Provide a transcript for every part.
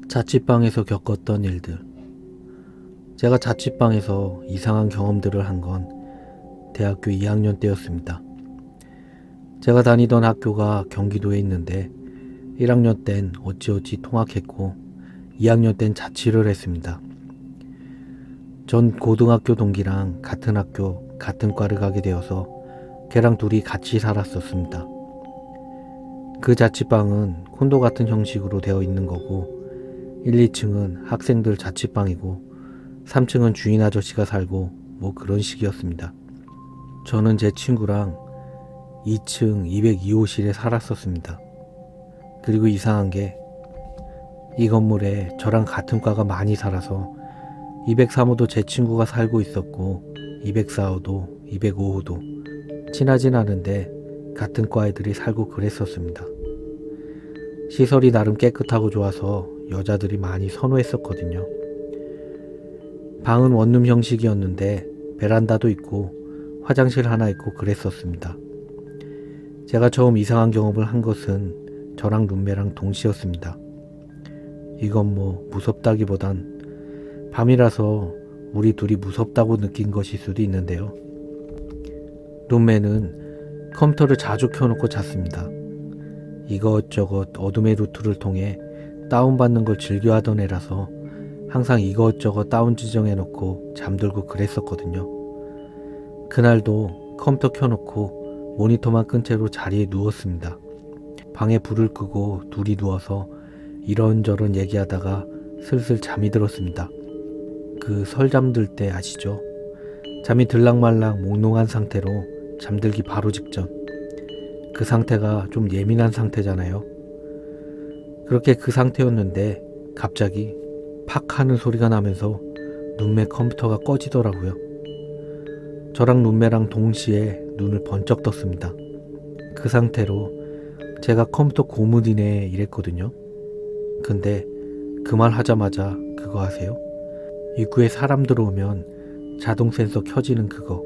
자취방에서 겪었던 일들. 제가 자취방에서 이상한 경험들을 한 건 대학교 2학년 때였습니다. 제가 다니던 학교가 경기도에 있는데 1학년 땐 어찌어찌 통학했고 2학년 땐 자취를 했습니다. 전 고등학교 동기랑 같은 학교, 같은 과를 가게 되어서 걔랑 둘이 같이 살았었습니다. 그 자취방은 콘도 같은 형식으로 되어 있는 거고 1, 2층은 학생들 자취방이고 3층은 주인 아저씨가 살고 뭐 그런 식이었습니다. 저는 제 친구랑 2층 202호실에 살았었습니다. 그리고 이상한 게 이 건물에 저랑 같은 과가 많이 살아서 203호도 제 친구가 살고 있었고 204호도 205호도 친하진 않은데 같은 과 애들이 살고 그랬었습니다. 시설이 나름 깨끗하고 좋아서 여자들이 많이 선호했었거든요. 방은 원룸 형식이었는데 베란다도 있고 화장실 하나 있고 그랬었습니다. 제가 처음 이상한 경험을 한 것은 저랑 룸메랑 동시였습니다. 이건 뭐 무섭다기보단 밤이라서 우리 둘이 무섭다고 느낀 것일 수도 있는데요. 룸메는 컴퓨터를 자주 켜놓고 잤습니다. 이것저것 어둠의 루트를 통해 다운받는 걸 즐겨하던 애라서 항상 이것저것 다운 지정해놓고 잠들고 그랬었거든요. 그날도 컴퓨터 켜놓고 모니터만 끈 채로 자리에 누웠습니다. 방에 불을 끄고 둘이 누워서 이런저런 얘기하다가 슬슬 잠이 들었습니다. 그 설 잠들 때 아시죠? 잠이 들락말락 몽롱한 상태로 잠들기 바로 직전. 그 상태가 좀 예민한 상태잖아요. 그렇게 그 상태였는데 갑자기 팍 하는 소리가 나면서 룸메 컴퓨터가 꺼지더라고요. 저랑 룸메랑 동시에 눈을 번쩍 떴습니다. 그 상태로 제가 컴퓨터 고문이네 이랬거든요. 근데 그 말 하자마자 그거 아세요? 입구에 사람 들어오면 자동 센서 켜지는 그거.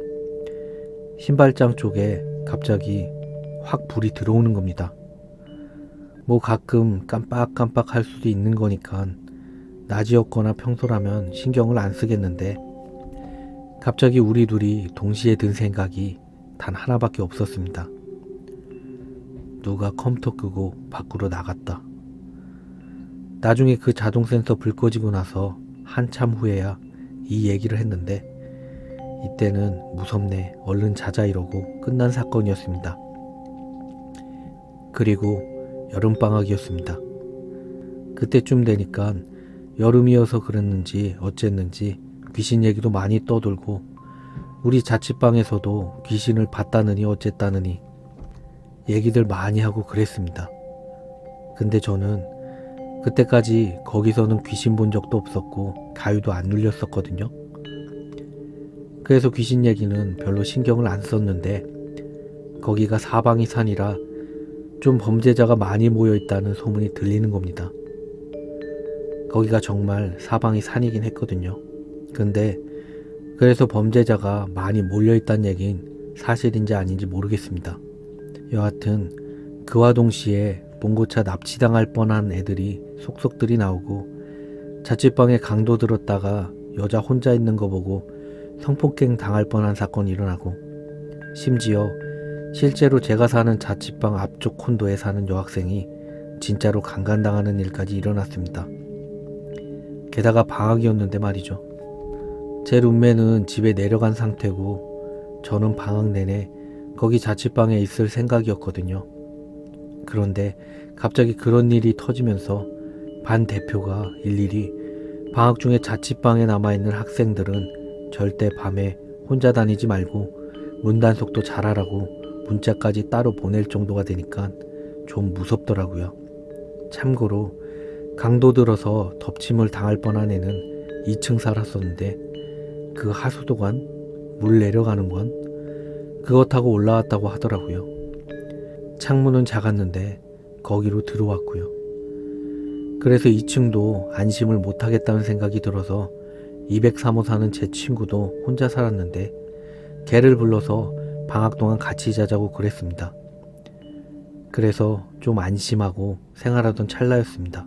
신발장 쪽에 갑자기 확 불이 들어오는 겁니다. 뭐 가끔 깜빡깜빡 할 수도 있는 거니까 낮이었거나 평소라면 신경을 안 쓰겠는데 갑자기 우리 둘이 동시에 든 생각이 단 하나밖에 없었습니다. 누가 컴퓨터 끄고 밖으로 나갔다. 나중에 그 자동 센서 불 꺼지고 나서 한참 후에야 이 얘기를 했는데 이때는 무섭네 얼른 자자 이러고 끝난 사건이었습니다. 그리고 여름방학이었습니다. 그때쯤 되니까 여름이어서 그랬는지 어쨌는지 귀신 얘기도 많이 떠돌고 우리 자취방에서도 귀신을 봤다느니 어쨌다느니 얘기들 많이 하고 그랬습니다. 근데 저는 그때까지 거기서는 귀신 본 적도 없었고 가위도 안 눌렸었거든요. 그래서 귀신 얘기는 별로 신경을 안 썼는데 거기가 사방이 산이라 좀 범죄자가 많이 모여있다는 소문이 들리는 겁니다. 거기가 정말 사방이 산이긴 했거든요. 근데 그래서 범죄자가 많이 몰려있다는 얘긴 사실인지 아닌지 모르겠습니다. 여하튼 그와 동시에 봉고차 납치당할 뻔한 애들이 속속들이 나오고 자취방에 강도 들었다가 여자 혼자 있는 거 보고 성폭행 당할 뻔한 사건이 일어나고 심지어 실제로 제가 사는 자취방 앞쪽 콘도에 사는 여학생이 진짜로 강간당하는 일까지 일어났습니다. 게다가 방학이었는데 말이죠. 제 룸메는 집에 내려간 상태고 저는 방학 내내 거기 자취방에 있을 생각이었거든요. 그런데 갑자기 그런 일이 터지면서 반 대표가 일일이 방학 중에 자취방에 남아있는 학생들은 절대 밤에 혼자 다니지 말고 문단속도 잘하라고 문자까지 따로 보낼 정도가 되니까 좀 무섭더라고요. 참고로 강도 들어서 덮침을 당할 뻔한 애는 2층 살았었는데 그 하수도관, 물 내려가는 건 그거 타고 올라왔다고 하더라고요. 창문은 작았는데 거기로 들어왔고요. 그래서 2층도 안심을 못하겠다는 생각이 들어서 203호 사는 제 친구도 혼자 살았는데 걔를 불러서 방학 동안 같이 자자고 그랬습니다. 그래서 좀 안심하고 생활하던 찰나였습니다.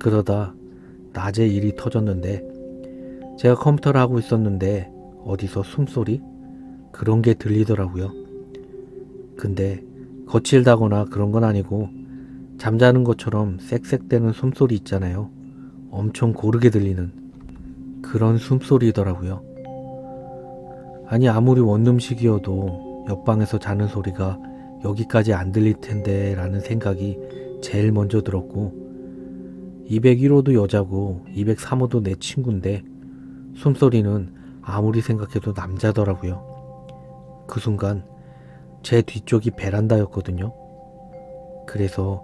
그러다 낮에 일이 터졌는데 제가 컴퓨터를 하고 있었는데 어디서 숨소리? 그런 게 들리더라고요. 근데 거칠다거나 그런 건 아니고 잠자는 것처럼 쌕쌕대는 숨소리 있잖아요. 엄청 고르게 들리는 그런 숨소리더라고요. 아니 아무리 원룸식이어도 옆방에서 자는 소리가 여기까지 안 들릴 텐데 라는 생각이 제일 먼저 들었고 201호도 여자고 203호도 내 친구인데 숨소리는 아무리 생각해도 남자더라고요. 그 순간 제 뒤쪽이 베란다였거든요. 그래서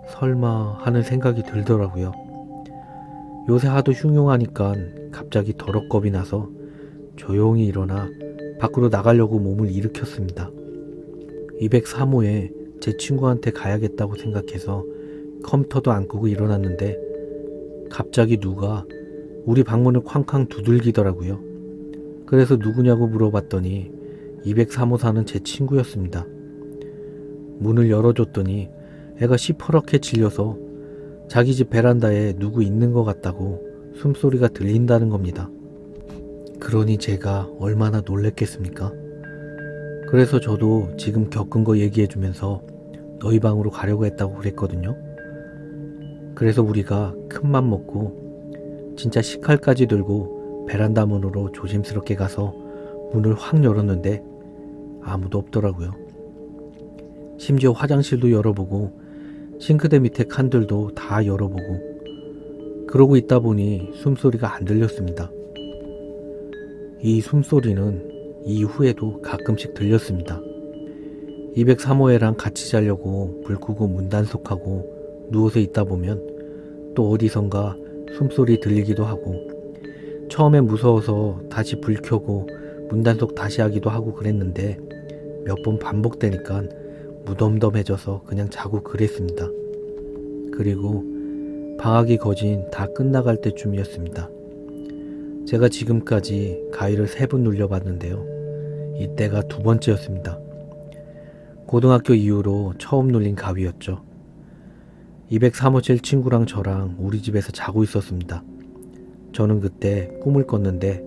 설마 하는 생각이 들더라고요. 요새 하도 흉흉하니까 갑자기 더럽 겁이 나서 조용히 일어나 밖으로 나가려고 몸을 일으켰습니다. 203호에 제 친구한테 가야겠다고 생각해서 컴퓨터도 안 끄고 일어났는데 갑자기 누가 우리 방문을 쾅쾅 두들기더라고요. 그래서 누구냐고 물어봤더니 203호 사는 제 친구였습니다. 문을 열어줬더니 애가 시퍼렇게 질려서 자기 집 베란다에 누구 있는 것 같다고 숨소리가 들린다는 겁니다. 그러니 제가 얼마나 놀랬겠습니까? 그래서 저도 지금 겪은 거 얘기해주면서 너희 방으로 가려고 했다고 그랬거든요. 그래서 우리가 큰맘 먹고 진짜 식칼까지 들고 베란다 문으로 조심스럽게 가서 문을 확 열었는데 아무도 없더라고요. 심지어 화장실도 열어보고 싱크대 밑에 칸들도 다 열어보고 그러고 있다 보니 숨소리가 안 들렸습니다. 이 숨소리는 이후에도 가끔씩 들렸습니다. 203호애랑 같이 자려고 불 끄고 문 단속하고 누워서 있다 보면 또 어디선가 숨소리 들리기도 하고 처음엔 무서워서 다시 불 켜고 문 단속 다시 하기도 하고 그랬는데 몇 번 반복되니까 무덤덤해져서 그냥 자고 그랬습니다. 그리고 방학이 거진 다 끝나갈 때쯤이었습니다. 제가 지금까지 가위를 3번 눌려봤는데요. 이때가 2번째였습니다. 고등학교 이후로 처음 눌린 가위였죠. 203호실 친구랑 저랑 우리 집에서 자고 있었습니다. 저는 그때 꿈을 꿨는데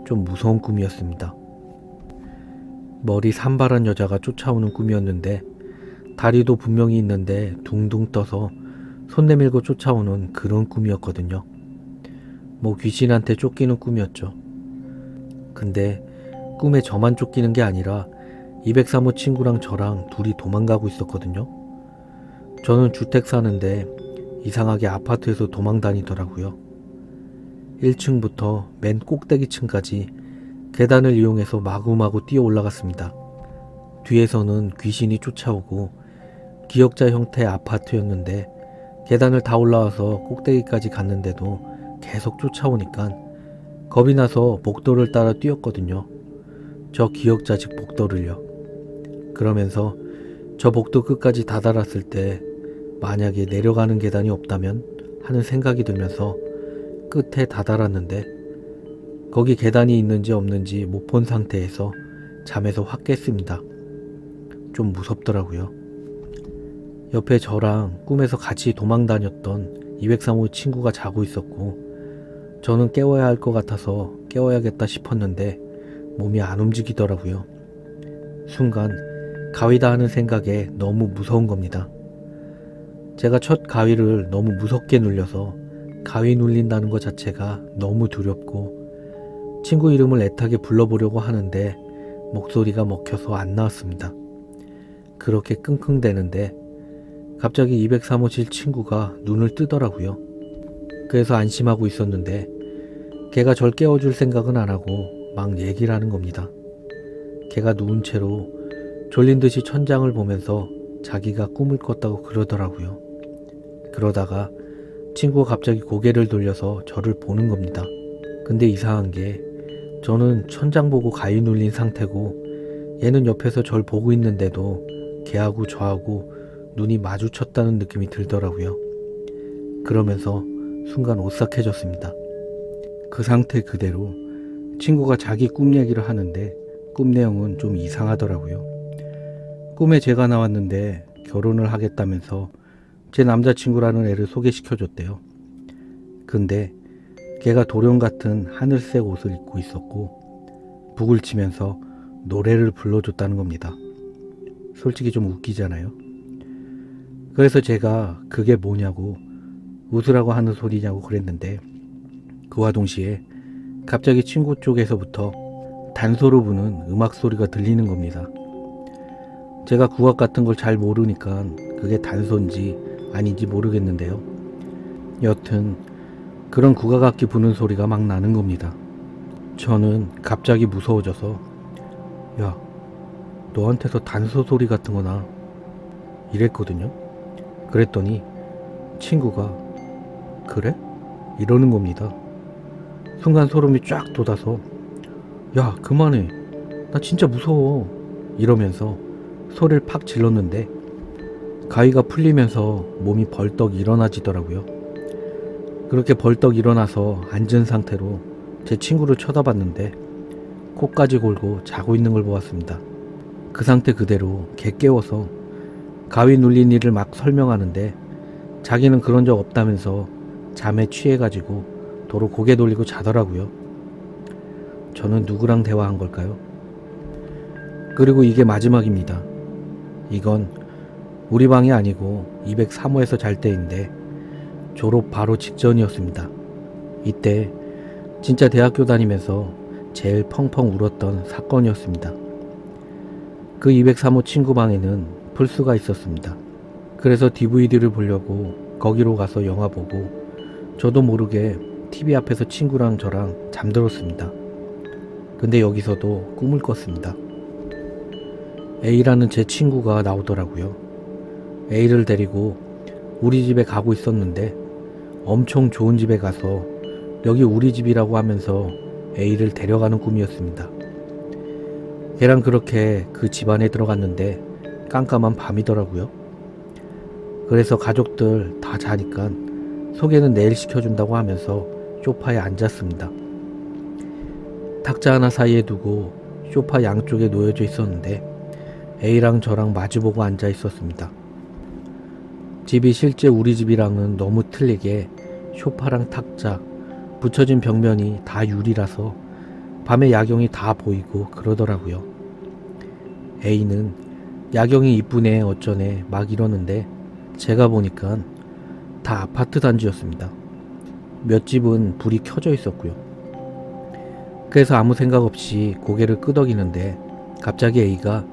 좀 무서운 꿈이었습니다. 머리 산발한 여자가 쫓아오는 꿈이었는데 다리도 분명히 있는데 둥둥 떠서 손 내밀고 쫓아오는 그런 꿈이었거든요. 뭐 귀신한테 쫓기는 꿈이었죠. 근데 꿈에 저만 쫓기는 게 아니라 203호 친구랑 저랑 둘이 도망가고 있었거든요. 저는 주택 사는데 이상하게 아파트에서 도망 다니더라고요. 1층부터 맨 꼭대기층까지 계단을 이용해서 마구마구 뛰어 올라갔습니다. 뒤에서는 귀신이 쫓아오고 기역자 형태의 아파트였는데 계단을 다 올라와서 꼭대기까지 갔는데도 계속 쫓아오니까 겁이 나서 복도를 따라 뛰었거든요. 저 기역자식 복도를요. 그러면서 저 복도 끝까지 다다랐을 때 만약에 내려가는 계단이 없다면 하는 생각이 들면서 끝에 다다랐는데 거기 계단이 있는지 없는지 못 본 상태에서 잠에서 확 깼습니다. 좀 무섭더라고요. 옆에 저랑 꿈에서 같이 도망 다녔던 203호 친구가 자고 있었고 저는 깨워야 할 것 같아서 깨워야겠다 싶었는데 몸이 안 움직이더라고요. 순간 가위다 하는 생각에 너무 무서운 겁니다. 제가 첫 가위를 너무 무섭게 눌려서 가위 눌린다는 것 자체가 너무 두렵고 친구 이름을 애타게 불러보려고 하는데 목소리가 먹혀서 안 나왔습니다. 그렇게 끙끙대는데 갑자기 203호실 친구가 눈을 뜨더라고요. 그래서 안심하고 있었는데 걔가 절 깨워줄 생각은 안 하고 막 얘기를 하는 겁니다. 걔가 누운 채로 졸린 듯이 천장을 보면서 자기가 꿈을 꿨다고 그러더라고요. 그러다가 친구가 갑자기 고개를 돌려서 저를 보는 겁니다. 근데 이상한 게 저는 천장 보고 가위 눌린 상태고 얘는 옆에서 절 보고 있는데도 걔하고 저하고 눈이 마주쳤다는 느낌이 들더라고요. 그러면서 순간 오싹해졌습니다. 그 상태 그대로 친구가 자기 꿈 얘기를 하는데 꿈 내용은 좀 이상하더라고요. 꿈에 제가 나왔는데 결혼을 하겠다면서 제 남자친구라는 애를 소개시켜줬대요. 근데 걔가 도령 같은 하늘색 옷을 입고 있었고 북을 치면서 노래를 불러줬다는 겁니다. 솔직히 좀 웃기잖아요. 그래서 제가 그게 뭐냐고 웃으라고 하는 소리냐고 그랬는데 그와 동시에 갑자기 친구 쪽에서부터 단소로 부는 음악 소리가 들리는 겁니다. 제가 국악 같은 걸 잘 모르니까 그게 단소인지 아닌지 모르겠는데요. 여튼 그런 국악악기 부는 소리가 막 나는 겁니다. 저는 갑자기 무서워져서 야, 너한테서 단소 소리 같은 거나 이랬거든요. 그랬더니 친구가 그래? 이러는 겁니다. 순간 소름이 쫙 돋아서 야, 그만해. 나 진짜 무서워. 이러면서 소리를 팍 질렀는데 가위가 풀리면서 몸이 벌떡 일어나지더라고요. 그렇게 벌떡 일어나서 앉은 상태로 제 친구를 쳐다봤는데 코까지 골고 자고 있는 걸 보았습니다. 그 상태 그대로 개 깨워서 가위 눌린 일을 막 설명하는데 자기는 그런 적 없다면서 잠에 취해가지고 도로 고개 돌리고 자더라고요. 저는 누구랑 대화한 걸까요? 그리고 이게 마지막입니다. 이건 우리 방이 아니고 203호에서 잘 때인데 졸업 바로 직전이었습니다. 이때 진짜 대학교 다니면서 제일 펑펑 울었던 사건이었습니다. 그 203호 친구 방에는 풀스가 있었습니다. 그래서 DVD를 보려고 거기로 가서 영화 보고 저도 모르게 TV 앞에서 친구랑 저랑 잠들었습니다. 근데 여기서도 꿈을 꿨습니다. A라는 제 친구가 나오더라고요. A를 데리고 우리 집에 가고 있었는데 엄청 좋은 집에 가서 여기 우리 집이라고 하면서 A를 데려가는 꿈이었습니다. 걔랑 그렇게 그 집 안에 들어갔는데 깜깜한 밤이더라고요. 그래서 가족들 다 자니까 소개는 내일 시켜준다고 하면서 소파에 앉았습니다. 탁자 하나 사이에 두고 소파 양쪽에 놓여져 있었는데 A랑 저랑 마주보고 앉아 있었습니다. 집이 실제 우리 집이랑은 너무 틀리게 소파랑 탁자, 붙여진 벽면이 다 유리라서 밤에 야경이 다 보이고 그러더라고요. A는 야경이 이쁘네 어쩌네 막 이러는데 제가 보니까 다 아파트 단지였습니다. 몇 집은 불이 켜져 있었고요. 그래서 아무 생각 없이 고개를 끄덕이는데 갑자기 A가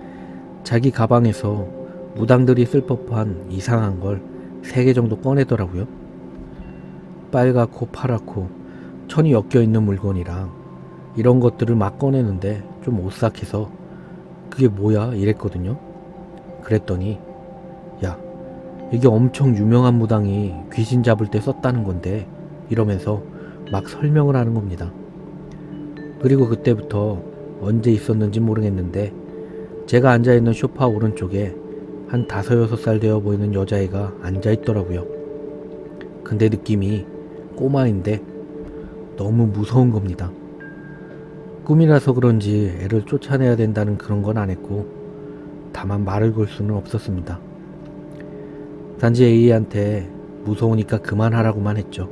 자기 가방에서 무당들이 쓸 법한 이상한 걸 3개 정도 꺼내더라고요. 빨갛고 파랗고 천이 엮여있는 물건이랑 이런 것들을 막 꺼내는데 좀 오싹해서 그게 뭐야 이랬거든요. 그랬더니 야, 이게 엄청 유명한 무당이 귀신 잡을 때 썼다는 건데 이러면서 막 설명을 하는 겁니다. 그리고 그때부터 언제 있었는지 모르겠는데 제가 앉아있는 소파 오른쪽에 한 5, 6살 되어 보이는 여자애가 앉아있더라고요. 근데 느낌이 꼬마인데 너무 무서운 겁니다. 꿈이라서 그런지 애를 쫓아내야 된다는 그런 건 안 했고 다만 말을 걸 수는 없었습니다. 단지 A한테 무서우니까 그만하라고만 했죠.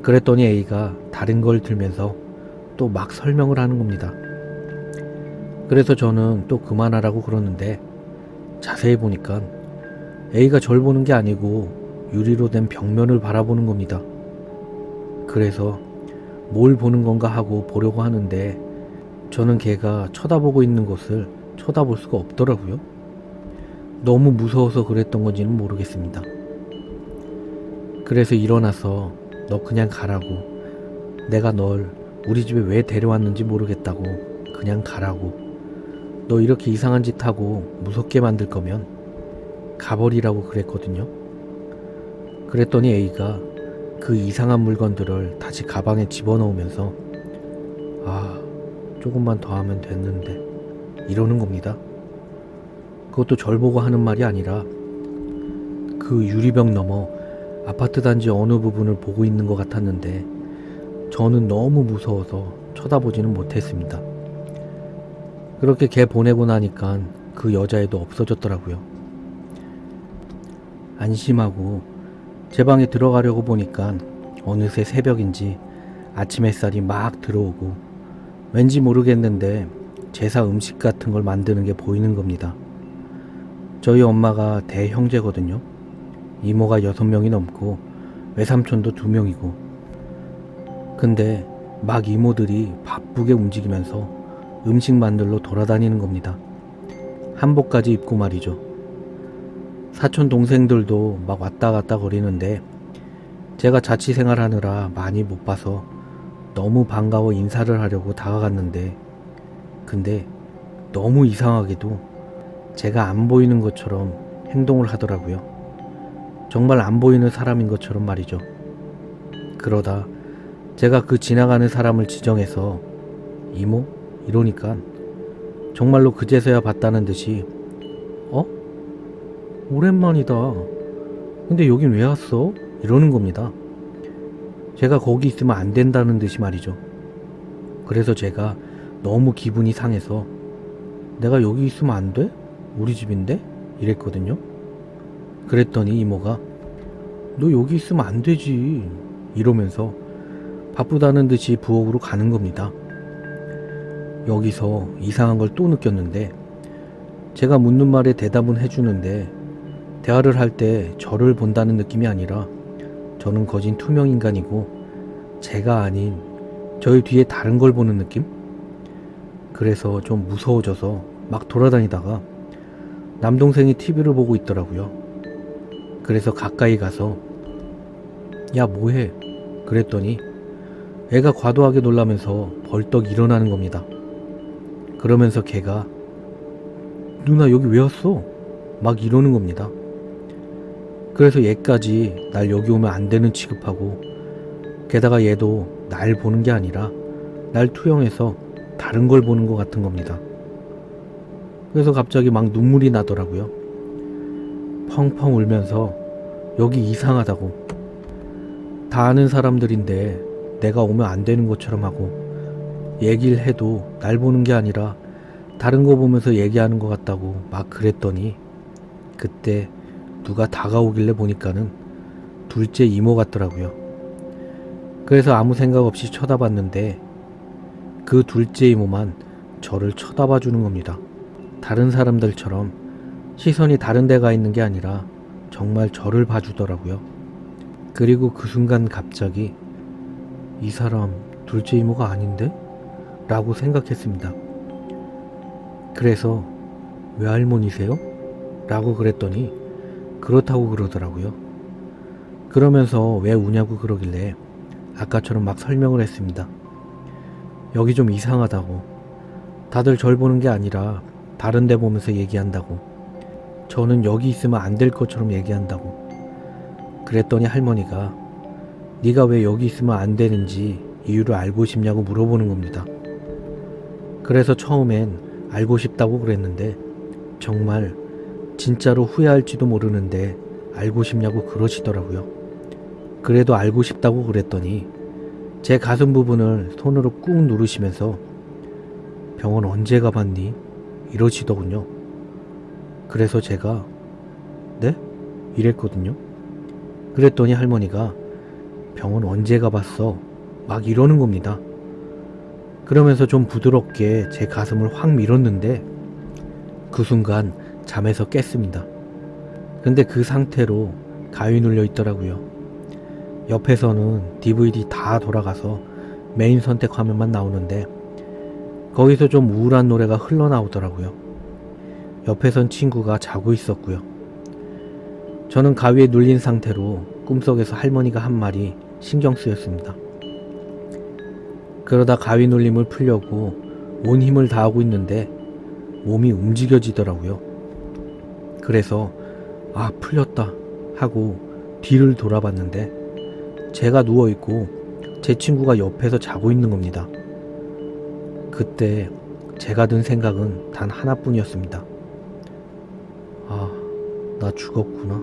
그랬더니 A가 다른 걸 들면서 또 막 설명을 하는 겁니다. 그래서 저는 또 그만하라고 그러는데 자세히 보니까 A가 절 보는 게 아니고 유리로 된 벽면을 바라보는 겁니다. 그래서 뭘 보는 건가 하고 보려고 하는데 저는 걔가 쳐다보고 있는 것을 쳐다볼 수가 없더라고요. 너무 무서워서 그랬던 건지는 모르겠습니다. 그래서 일어나서 너 그냥 가라고, 내가 널 우리 집에 왜 데려왔는지 모르겠다고 그냥 가라고, 너 이렇게 이상한 짓 하고 무섭게 만들 거면 가버리라고 그랬거든요. 그랬더니 A가 그 이상한 물건들을 다시 가방에 집어넣으면서 아, 조금만 더 하면 됐는데 이러는 겁니다. 그것도 절 보고 하는 말이 아니라 그 유리벽 너머 아파트 단지 어느 부분을 보고 있는 것 같았는데 저는 너무 무서워서 쳐다보지는 못했습니다. 그렇게 걔 보내고 나니까 그 여자애도 없어졌더라고요. 안심하고 제 방에 들어가려고 보니까 어느새 새벽인지 아침 햇살이 막 들어오고 왠지 모르겠는데 제사 음식 같은 걸 만드는 게 보이는 겁니다. 저희 엄마가 대형제거든요. 이모가 6명이 넘고 외삼촌도 2명이고. 근데 막 이모들이 바쁘게 움직이면서 음식 만들러 돌아다니는 겁니다. 한복까지 입고 말이죠. 사촌 동생들도 막 왔다 갔다 거리는데 제가 자취생활 하느라 많이 못 봐서 너무 반가워 인사를 하려고 다가갔는데, 근데 너무 이상하게도 제가 안 보이는 것처럼 행동을 하더라고요. 정말 안 보이는 사람인 것처럼 말이죠. 그러다 제가 그 지나가는 사람을 지정해서 이모? 이러니까 정말로 그제서야 봤다는 듯이 어? 오랜만이다. 근데 여긴 왜 왔어? 이러는 겁니다. 제가 거기 있으면 안 된다는 듯이 말이죠. 그래서 제가 너무 기분이 상해서 내가 여기 있으면 안 돼? 우리 집인데? 이랬거든요. 그랬더니 이모가 너 여기 있으면 안 되지 이러면서 바쁘다는 듯이 부엌으로 가는 겁니다. 여기서 이상한 걸 또 느꼈는데 제가 묻는 말에 대답은 해주는데 대화를 할 때 저를 본다는 느낌이 아니라 저는 거진 투명 인간이고 제가 아닌 저희 뒤에 다른 걸 보는 느낌? 그래서 좀 무서워져서 막 돌아다니다가 남동생이 TV를 보고 있더라고요. 그래서 가까이 가서 야 뭐해? 그랬더니 애가 과도하게 놀라면서 벌떡 일어나는 겁니다. 그러면서 걔가 누나 여기 왜 왔어? 막 이러는 겁니다. 그래서 얘까지 날 여기 오면 안 되는 취급하고 게다가 얘도 날 보는 게 아니라 날 투영해서 다른 걸 보는 것 같은 겁니다. 그래서 갑자기 막 눈물이 나더라고요. 펑펑 울면서 여기 이상하다고. 다 아는 사람들인데 내가 오면 안 되는 것처럼 하고 얘기를 해도 날 보는 게 아니라 다른 거 보면서 얘기하는 것 같다고 막 그랬더니 그때 누가 다가오길래 보니까는 둘째 이모 같더라고요. 그래서 아무 생각 없이 쳐다봤는데 그 둘째 이모만 저를 쳐다봐 주는 겁니다. 다른 사람들처럼 시선이 다른 데 가 있는 게 아니라 정말 저를 봐주더라고요. 그리고 그 순간 갑자기 이 사람 둘째 이모가 아닌데? 라고 생각했습니다. 그래서 외할머니세요? 라고 그랬더니 그렇다고 그러더라고요. 그러면서 왜 우냐고 그러길래 아까처럼 막 설명을 했습니다. 여기 좀 이상하다고. 다들 절 보는 게 아니라 다른 데 보면서 얘기한다고. 저는 여기 있으면 안 될 것처럼 얘기한다고. 그랬더니 할머니가 네가 왜 여기 있으면 안 되는지 이유를 알고 싶냐고 물어보는 겁니다. 그래서 처음엔 알고 싶다고 그랬는데 정말 진짜로 후회할지도 모르는데 알고 싶냐고 그러시더라고요. 그래도 알고 싶다고 그랬더니 제 가슴 부분을 손으로 꾹 누르시면서 병원 언제 가봤니? 이러시더군요. 그래서 제가 네? 이랬거든요. 그랬더니 할머니가 병원 언제 가봤어? 막 이러는 겁니다. 그러면서 좀 부드럽게 제 가슴을 확 밀었는데 그 순간 잠에서 깼습니다. 근데 그 상태로 가위 눌려 있더라고요. 옆에서는 DVD 다 돌아가서 메인 선택 화면만 나오는데 거기서 좀 우울한 노래가 흘러나오더라고요. 옆에선 친구가 자고 있었고요. 저는 가위에 눌린 상태로 꿈속에서 할머니가 한 말이 신경 쓰였습니다. 그러다 가위 눌림을 풀려고 온 힘을 다하고 있는데 몸이 움직여지더라고요. 그래서 아 풀렸다 하고 뒤를 돌아봤는데 제가 누워있고 제 친구가 옆에서 자고 있는 겁니다. 그때 제가 든 생각은 단 하나뿐이었습니다. 아, 나 죽었구나.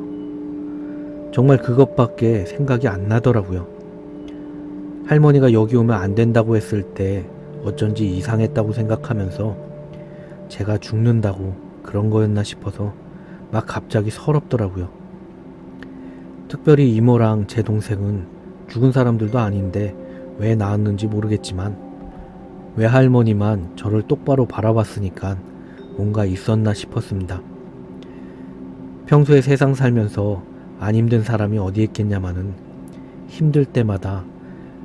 정말 그것밖에 생각이 안 나더라고요. 할머니가 여기 오면 안 된다고 했을 때 어쩐지 이상했다고 생각하면서 제가 죽는다고 그런 거였나 싶어서 막 갑자기 서럽더라고요. 특별히 이모랑 제 동생은 죽은 사람들도 아닌데 왜 나왔는지 모르겠지만 외할머니만 저를 똑바로 바라봤으니까 뭔가 있었나 싶었습니다. 평소에 세상 살면서 안 힘든 사람이 어디 있겠냐마는 힘들 때마다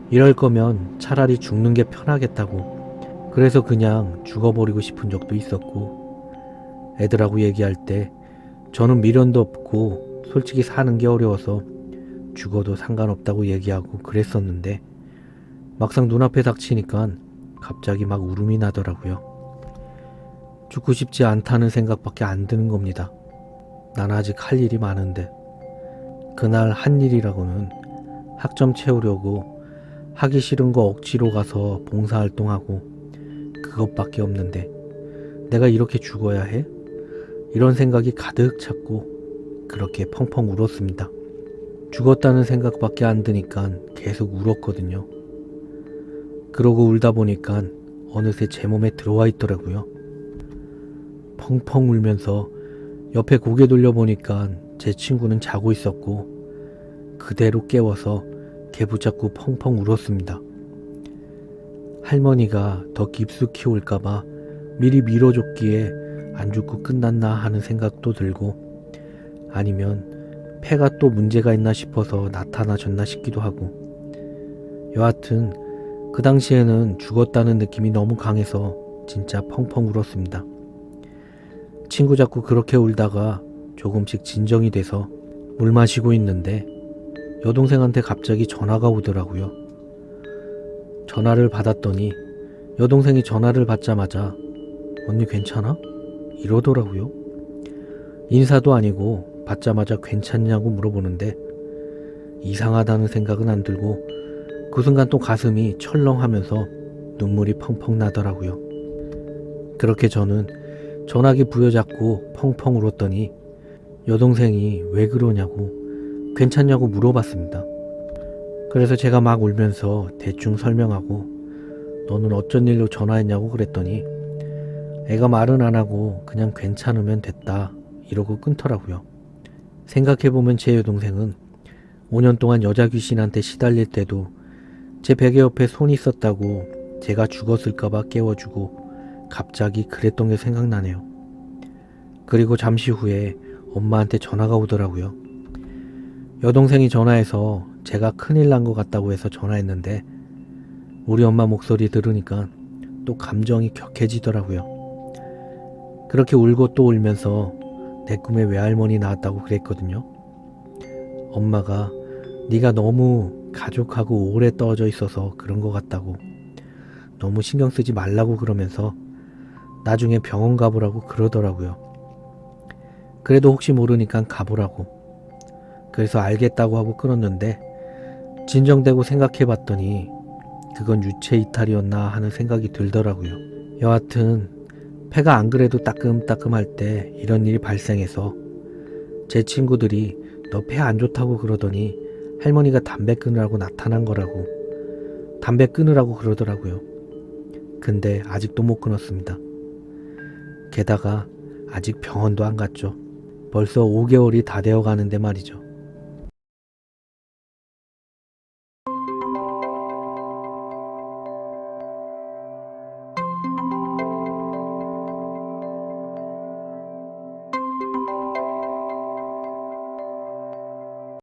이럴 거면 차라리 죽는 게 편하겠다고 그래서 그냥 죽어버리고 싶은 적도 있었고 애들하고 얘기할 때 저는 미련도 없고 솔직히 사는 게 어려워서 죽어도 상관없다고 얘기하고 그랬었는데 막상 눈앞에 닥치니까 갑자기 막 울음이 나더라고요. 죽고 싶지 않다는 생각밖에 안 드는 겁니다. 난 아직 할 일이 많은데 그날 한 일이라고는 학점 채우려고 하기 싫은 거 억지로 가서 봉사활동하고 그것밖에 없는데 내가 이렇게 죽어야 해? 이런 생각이 가득 찼고 그렇게 펑펑 울었습니다. 죽었다는 생각밖에 안 드니까 계속 울었거든요. 그러고 울다 보니까 어느새 제 몸에 들어와 있더라고요. 펑펑 울면서 옆에 고개 돌려보니까 제 친구는 자고 있었고 그대로 깨워서 걔 붙잡고 펑펑 울었습니다. 할머니가 더 깊숙이 올까봐 미리 밀어줬기에 안 죽고 끝났나 하는 생각도 들고 아니면 폐가 또 문제가 있나 싶어서 나타나셨나 싶기도 하고 여하튼 그 당시에는 죽었다는 느낌이 너무 강해서 진짜 펑펑 울었습니다. 친구 잡고 그렇게 울다가 조금씩 진정이 돼서 물 마시고 있는데 여동생한테 갑자기 전화가 오더라고요. 전화를 받았더니 여동생이 전화를 받자마자 언니 괜찮아? 이러더라고요. 인사도 아니고 받자마자 괜찮냐고 물어보는데 이상하다는 생각은 안 들고 그 순간 또 가슴이 철렁하면서 눈물이 펑펑 나더라고요. 그렇게 저는 전화기 부여잡고 펑펑 울었더니 여동생이 왜 그러냐고 괜찮냐고 물어봤습니다. 그래서 제가 막 울면서 대충 설명하고 너는 어쩐 일로 전화했냐고 그랬더니 애가 말은 안 하고 그냥 괜찮으면 됐다 이러고 끊더라고요. 생각해보면 제 여동생은 5년 동안 여자 귀신한테 시달릴 때도 제 베개 옆에 손이 있었다고 제가 죽었을까봐 깨워주고 갑자기 그랬던 게 생각나네요. 그리고 잠시 후에 엄마한테 전화가 오더라고요. 여동생이 전화해서 제가 큰일 난 것 같다고 해서 전화했는데 우리 엄마 목소리 들으니까 또 감정이 격해지더라고요. 그렇게 울고 또 울면서 내 꿈에 외할머니 나왔다고 그랬거든요. 엄마가 네가 너무 가족하고 오래 떨어져 있어서 그런 것 같다고 너무 신경 쓰지 말라고 그러면서 나중에 병원 가보라고 그러더라고요. 그래도 혹시 모르니까 가보라고. 그래서 알겠다고 하고 끊었는데 진정되고 생각해봤더니 그건 유체 이탈이었나 하는 생각이 들더라고요. 여하튼 폐가 안 그래도 따끔따끔할 때 이런 일이 발생해서 제 친구들이 너 폐 안 좋다고 그러더니 할머니가 담배 끊으라고 나타난 거라고 담배 끊으라고 그러더라고요. 근데 아직도 못 끊었습니다. 게다가 아직 병원도 안 갔죠. 벌써 5개월이 다 되어 가는데 말이죠.